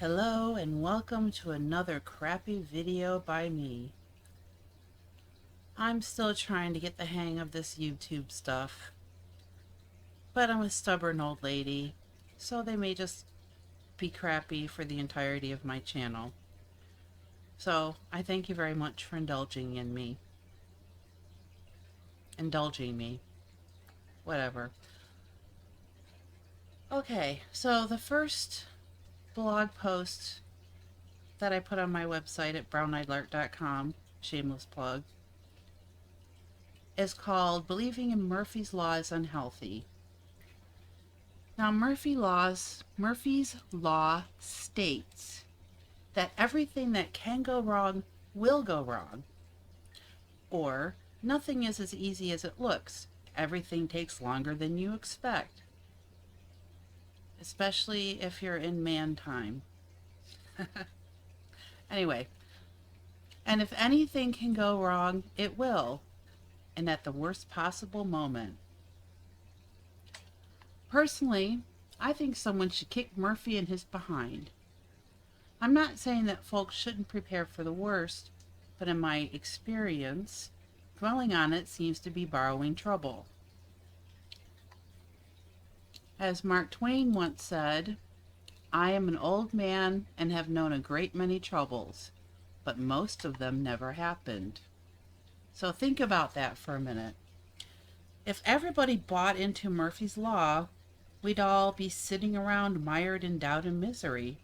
Hello and welcome to another crappy video by me. I'm still trying to get the hang of this YouTube stuff, but I'm a stubborn old lady, so they may just be crappy for the entirety of my channel. So I thank you very much for indulging me, whatever. Okay, so the first blog post that I put on my website at browneyedlark.com, shameless plug, is called Believing in Murphy's Law is Unhealthy. Now, Murphy's Law states that everything that can go wrong will go wrong, or nothing is as easy as it looks. Everything takes longer than you expect, especially if you're in man time. Anyway, and if anything can go wrong, it will, and at the worst possible moment. Personally, I think someone should kick Murphy in his behind. I'm not saying that folks shouldn't prepare for the worst, but in my experience, dwelling on it seems to be borrowing trouble. As Mark Twain once said, I am an old man and have known a great many troubles, but most of them never happened. So think about that for a minute. If everybody bought into Murphy's Law, we'd all be sitting around mired in doubt and misery.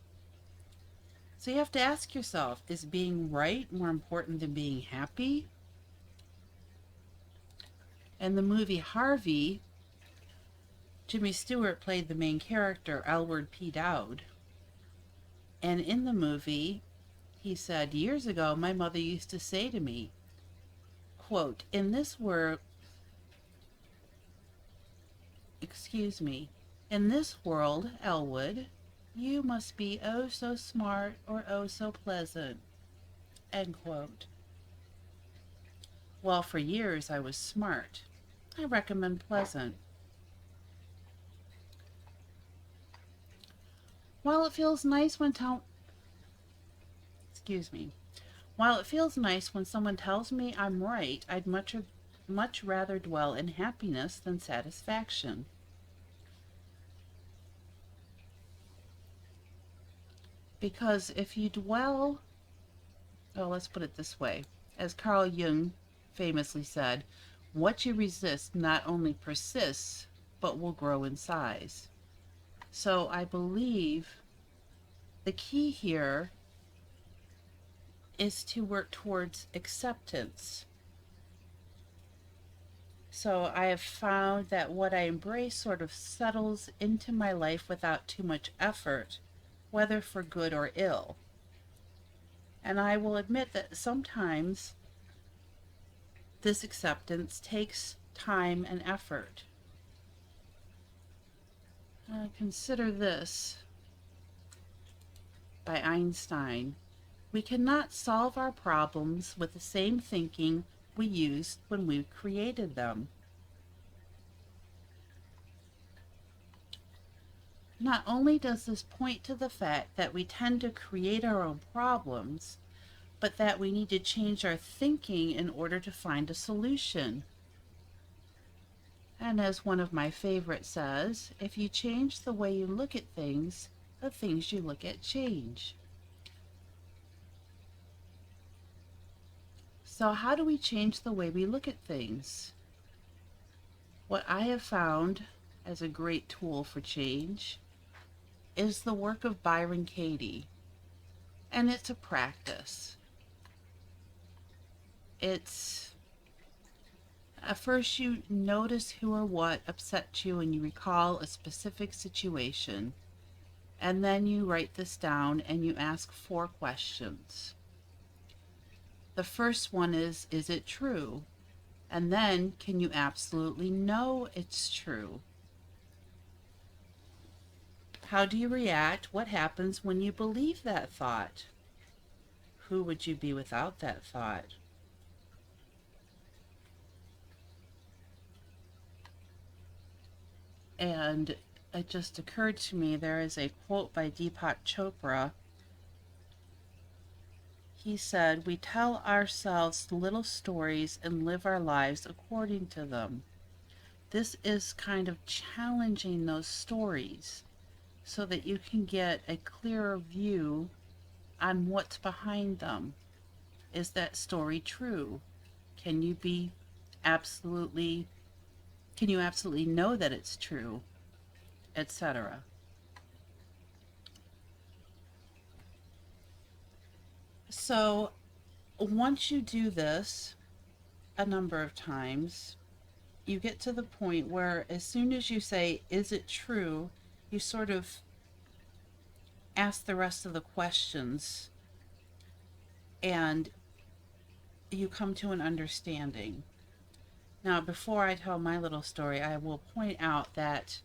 So you have to ask yourself, is being right more important than being happy? In the movie Harvey, Jimmy Stewart played the main character, Elwood P. Dowd. And in the movie, he said, years ago, my mother used to say to me, quote, in this world, Elwood, you must be oh so smart or oh so pleasant, end quote. Well, for years I was smart. I recommend pleasant. While it feels nice when someone tells me I'm right, I'd much rather dwell in happiness than satisfaction. Because if you dwell, let's put it this way. As Carl Jung famously said, what you resist not only persists, but will grow in size. So I believe the key here is to work towards acceptance. So I have found that what I embrace sort of settles into my life without too much effort, whether for good or ill. And I will admit that sometimes this acceptance takes time and effort. Consider this by Einstein. We cannot solve our problems with the same thinking we used when we created them. Not only does this point to the fact that we tend to create our own problems, but that we need to change our thinking in order to find a solution. And as one of my favorites says, if you change the way you look at things, the things you look at change. So how do we change the way we look at things? What I have found as a great tool for change is the work of Byron Katie. And it's a practice. It's at first you notice who or what upset you and you recall a specific situation. And then you write this down and you ask 4 questions. The first one is it true? And then, can you absolutely know it's true? How do you react? What happens when you believe that thought? Who would you be without that thought? And it just occurred to me, there is a quote by Deepak Chopra he said, we tell ourselves little stories and live our lives according to them. This is kind of challenging those stories so that you can get a clearer view on what's behind them. Is that story true? Can you be absolutely can you absolutely know that it's true, etc. So once you do this a number of times, you get to the point where as soon as you say, is it true, you sort of ask the rest of the questions and you come to an understanding. Now, before I tell my little story, I will point out that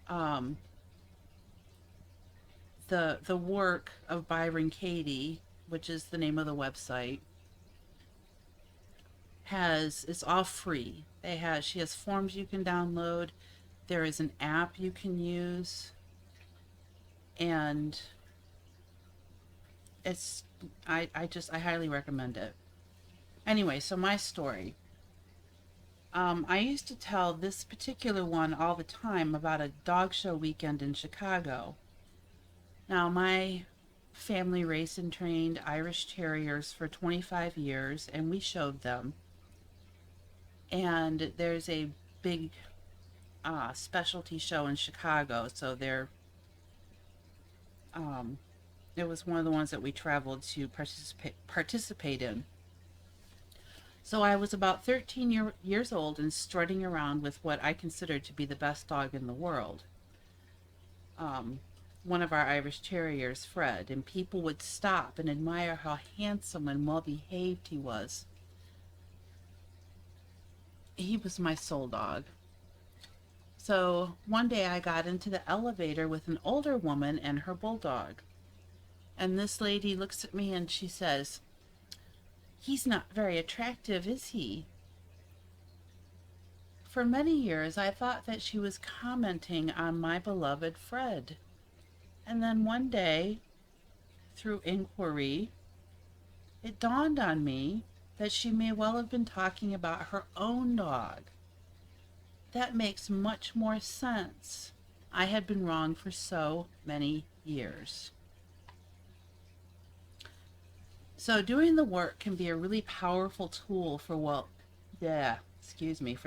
um, the work of Byron Katie, which is the name of the website, it's all free. She has forms you can download. There is an app you can use, and it's I highly recommend it. Anyway, so my story. I used to tell this particular one all the time about a dog show weekend in Chicago. Now, my family raced and trained Irish Terriers for 25 years, and we showed them. And there's a big specialty show in Chicago, so um, it was one of the ones that we traveled to participate in. So I was about 13 years old and strutting around with what I considered to be the best dog in the world. One of our Irish Terriers, Fred, and people would stop and admire how handsome and well behaved he was. He was my soul dog. So one day I got into the elevator with an older woman and her bulldog. And this lady looks at me and she says, "He's not very attractive, is he?" For many years I thought that she was commenting on my beloved Fred. And then one day, through inquiry, it dawned on me that she may well have been talking about her own dog. That makes much more sense. I had been wrong for so many years. So doing the work can be a really powerful tool for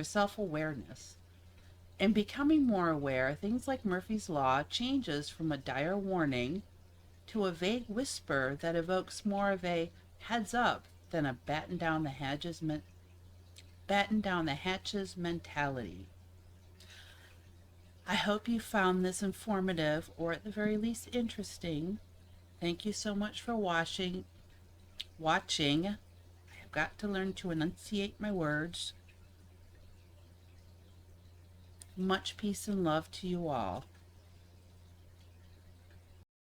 self-awareness. In becoming more aware, things like Murphy's Law changes from a dire warning to a vague whisper that evokes more of a heads up than a batten down the hatches mentality. I hope you found this informative or at the very least interesting. Thank you so much for watching. I have got to learn to enunciate my words. Much peace and love to you all.